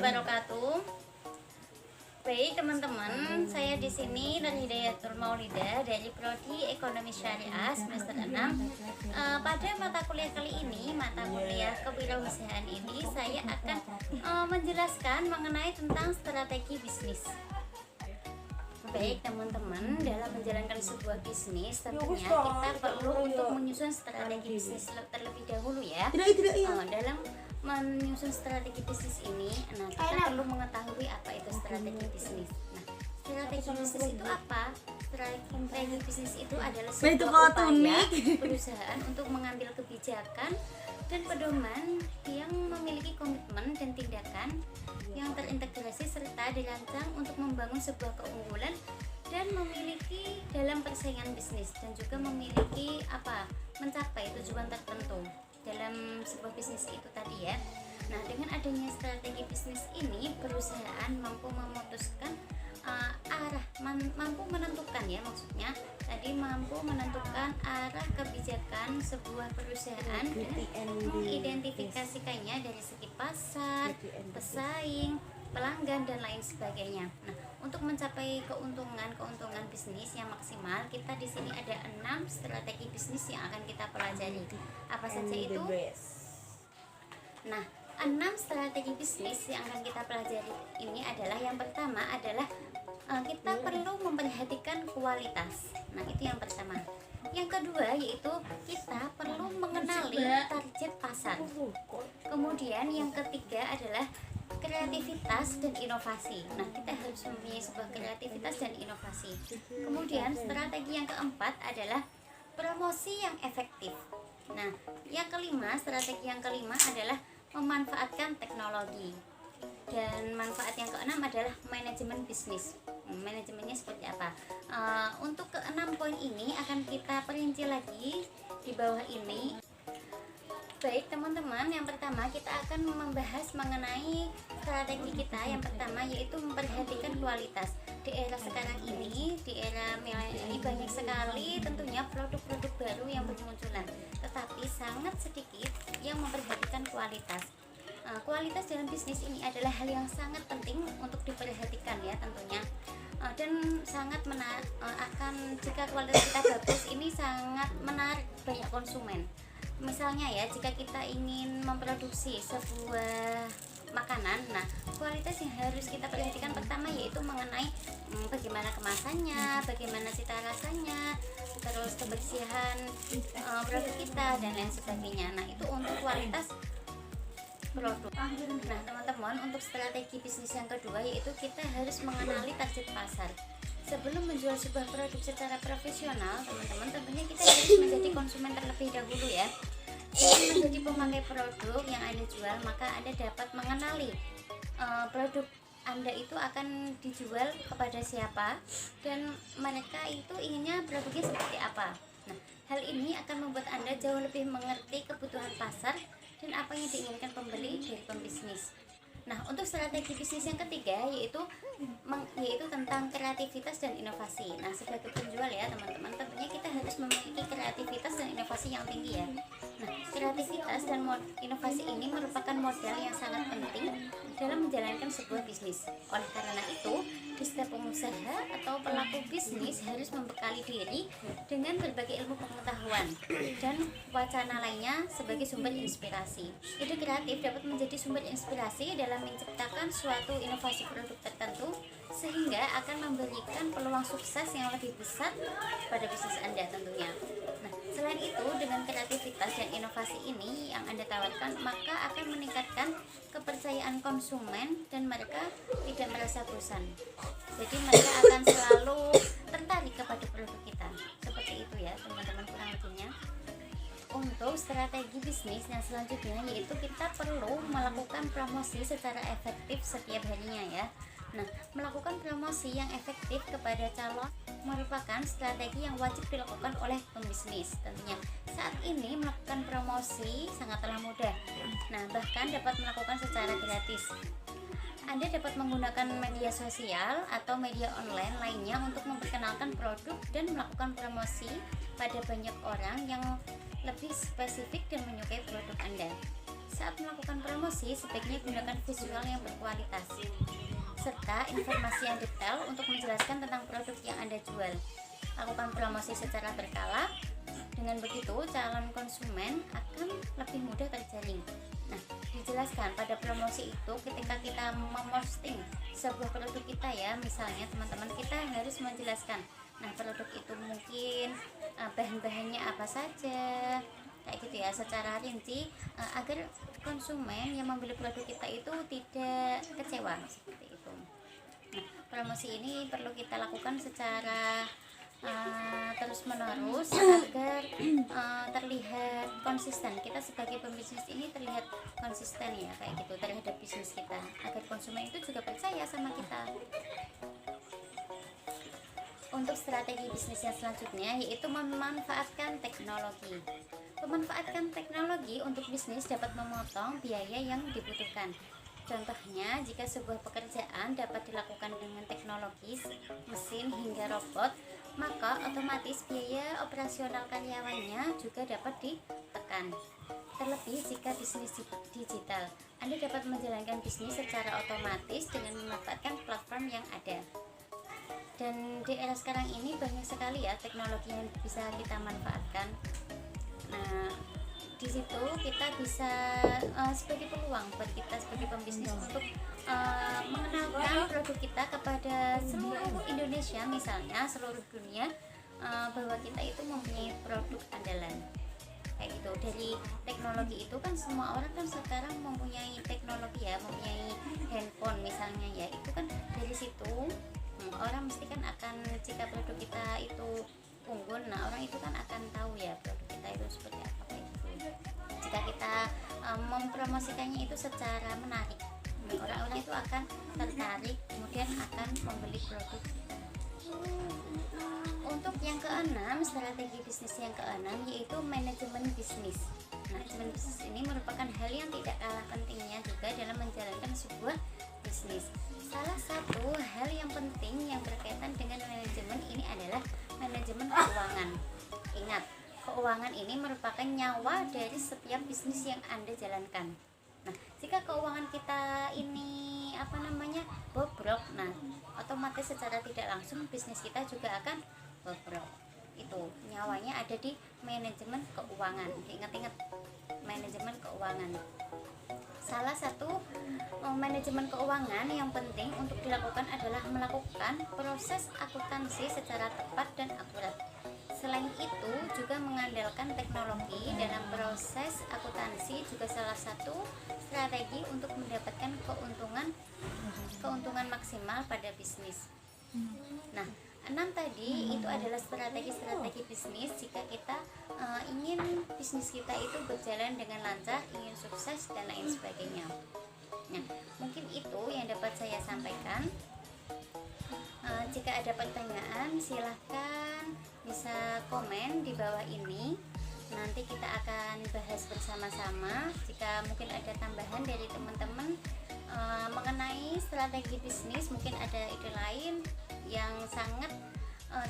wabarakatuh. Baik teman-teman, saya di sini Nur Hidayatul Maulidah dari Prodi Ekonomi Syariah semester 6. Pada mata kuliah kali ini, mata kuliah kewirausahaan ini, saya akan menjelaskan mengenai tentang strategi bisnis. Baik teman-teman, dalam menjalankan sebuah bisnis tentunya kita perlu untuk menyusun strategi bisnis terlebih dahulu ya. Dalam menyusun strategi bisnis ini, kita perlu mengetahui apa itu strategi bisnis. Strategi bisnis itu apa? Strategi bisnis itu adalah sebuah upaya perusahaan untuk mengambil kebijakan dan pedoman yang memiliki komitmen dan tindakan yang terintegrasi serta dirancang untuk membangun sebuah keunggulan dan memiliki dalam persaingan bisnis, dan juga memiliki mencapai tujuan tertentu dalam sebuah bisnis itu tadi ya. Nah, dengan adanya strategi bisnis ini, perusahaan mampu memutuskan mampu menentukan ya, maksudnya tadi mampu menentukan arah kebijakan sebuah perusahaan dan mengidentifikasikannya dari segi pasar, pesaing, pelanggan dan lain sebagainya. Nah, untuk mencapai keuntungan bisnis yang maksimal, kita di sini ada 6 strategi bisnis yang akan kita pelajari. Apa saja itu? Nah, 6 strategi bisnis yang akan kita pelajari ini adalah, yang pertama adalah kita perlu memperhatikan kualitas. Nah, itu yang pertama. Yang kedua yaitu kita perlu mengenali target pasar. Kemudian yang ketiga adalah kreativitas dan inovasi. Nah, kita harus mempunyai sebuah kreativitas dan inovasi. Kemudian strategi yang keempat adalah promosi yang efektif. Nah, strategi yang kelima adalah memanfaatkan teknologi. Dan manfaat yang keenam adalah manajemen bisnis. Manajemennya seperti apa? Untuk ke-6 poin ini akan kita perinci lagi di bawah ini. Baik teman-teman, yang pertama kita akan membahas mengenai strategi kita. Yang pertama yaitu memperhatikan kualitas. Di era sekarang ini, di era milenial, banyak sekali tentunya produk-produk baru yang bermunculan, tetapi sangat sedikit yang memperhatikan kualitas. Kualitas dalam bisnis ini adalah hal yang sangat penting untuk diperhatikan ya tentunya, dan sangat jika kualitas kita bagus, ini sangat menarik banyak konsumen. Misalnya ya, jika kita ingin memproduksi sebuah makanan, nah kualitas yang harus kita perhatikan pertama yaitu mengenai bagaimana kemasannya, bagaimana cita rasanya, terus kebersihan produk kita dan lain sebagainya. Nah, itu untuk kualitas produk. Nah teman-teman, untuk strategi bisnis yang kedua yaitu kita harus mengenali target pasar. Sebelum menjual sebuah produk secara profesional, teman-teman, tentunya kita harus menjadi konsumen terlebih dahulu ya. Untuk menjadi pemakai produk yang Anda jual, maka Anda dapat mengenali produk Anda itu akan dijual kepada siapa dan mereka itu inginnya produknya seperti apa. Nah, hal ini akan membuat Anda jauh lebih mengerti kebutuhan pasar dan apa yang diinginkan pembeli dari pembisnis. Nah, untuk strategi bisnis yang ketiga yaitu tentang kreativitas dan inovasi. Nah, sebagai penjual ya teman-teman, tentunya kita harus memiliki kreativitas dan inovasi yang tinggi ya. Nah, kreativitas dan inovasi ini merupakan modal yang sangat penting dalam menjalankan sebuah bisnis. Oleh karena itu, setiap pengusaha atau pelaku bisnis harus membekali diri dengan berbagai ilmu pengetahuan dan wacana lainnya sebagai sumber inspirasi. Ide kreatif dapat menjadi sumber inspirasi dalam menciptakan suatu inovasi produk tertentu, sehingga akan memberikan peluang sukses yang lebih besar pada bisnis Anda tentunya. Nah, selain itu, dengan kreativitas dan inovasi ini yang Anda tawarkan, maka akan meningkatkan kepercayaan konsumen dan mereka tidak merasa bosan. Jadi mereka akan selalu tertarik kepada produk kita. Seperti itu ya teman-teman, kurang lebihnya. Untuk strategi bisnis yang selanjutnya yaitu kita perlu melakukan promosi secara efektif setiap harinya ya. Nah, melakukan promosi yang efektif kepada calon merupakan strategi yang wajib dilakukan oleh pembisnis tentunya. Saat ini melakukan promosi sangatlah mudah. Nah, bahkan dapat melakukan secara gratis. Anda dapat menggunakan media sosial atau media online lainnya untuk memperkenalkan produk dan melakukan promosi pada banyak orang yang lebih spesifik dan menyukai produk Anda. Saat melakukan promosi, sebaiknya gunakan visual yang berkualitas serta informasi yang detail untuk menjelaskan tentang produk yang Anda jual. Lakukan promosi secara berkala. Dengan begitu, calon konsumen akan lebih mudah terjaring. Nah, dijelaskan pada promosi itu ketika kita memposting sebuah produk kita ya, misalnya teman-teman, kita harus menjelaskan. Nah, produk itu mungkin bahan-bahannya apa saja, kayak gitu ya, secara rinci agar konsumen yang membeli produk kita itu tidak kecewa seperti itu. Nah, promosi ini perlu kita lakukan secara terus menerus agar terlihat konsisten. Kita sebagai pembisnis ini terlihat konsisten ya, kayak gitu, terhadap bisnis kita, agar konsumen itu juga percaya sama kita. Untuk strategi bisnis yang selanjutnya yaitu memanfaatkan teknologi. Memanfaatkan teknologi untuk bisnis dapat memotong biaya yang dibutuhkan. Contohnya, jika sebuah pekerjaan dapat dilakukan dengan teknologi, mesin hingga robot, maka otomatis biaya operasional karyawannya juga dapat ditekan. Terlebih jika bisnis digital, Anda dapat menjalankan bisnis secara otomatis dengan memanfaatkan platform yang ada. Dan di era sekarang ini banyak sekali ya teknologi yang bisa kita manfaatkan. Nah, di situ kita bisa sebagai peluang buat kita sebagai pembisnis untuk mengenalkan produk kita kepada seluruh Indonesia, misalnya seluruh dunia, bahwa kita itu mempunyai produk andalan, kayak gitu. Dari teknologi itu kan semua orang kan sekarang mempunyai teknologi ya, mempunyai handphone misalnya ya, itu kan dari situ orang mesti kan akan, jika produk kita itu unggul, nah orang itu kan akan tahu ya produk kita itu seperti apa, kayak gitu. Jika kita mempromosikannya itu secara menarik, orang-orang itu akan tertarik, kemudian akan membeli produk kita. Untuk yang keenam, strategi bisnis yang keenam yaitu manajemen bisnis. Manajemen bisnis ini merupakan hal yang tidak kalah pentingnya juga dalam menjalankan sebuah bisnis. Salah satu hal yang penting yang berkaitan dengan manajemen ini adalah manajemen keuangan. Ingat, keuangan ini merupakan nyawa dari setiap bisnis yang Anda jalankan. Nah, jika keuangan kita ini bobrok, nah otomatis secara tidak langsung bisnis kita juga akan bobrok. Itu nyawanya ada di manajemen keuangan. Ingat-ingat, manajemen keuangan. Salah satu manajemen keuangan yang penting untuk dilakukan adalah melakukan proses akuntansi secara tepat dan akurat. Selain itu juga mengandalkan teknologi dalam proses akuntansi juga salah satu strategi untuk mendapatkan keuntungan maksimal pada bisnis. Nah, 6 tadi itu adalah strategi-strategi bisnis jika kita ingin bisnis kita itu berjalan dengan lancar, ingin sukses dan lain sebagainya. Nah, mungkin itu yang dapat saya sampaikan. Jika ada pertanyaan silahkan bisa komen di bawah ini, nanti kita akan bahas bersama-sama. Jika mungkin ada tambahan dari teman-teman mengenai strategi bisnis, mungkin ada ide lain yang sangat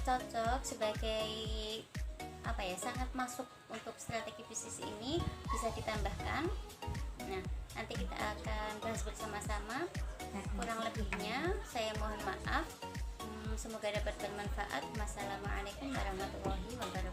cocok sebagai sangat masuk untuk strategi bisnis ini, bisa ditambahkan. Nah, nanti kita akan bahas bersama-sama. Kurang lebihnya saya mohon maaf. Semoga dapat bermanfaat. Wassalamualaikum warahmatullahi wabarakatuh.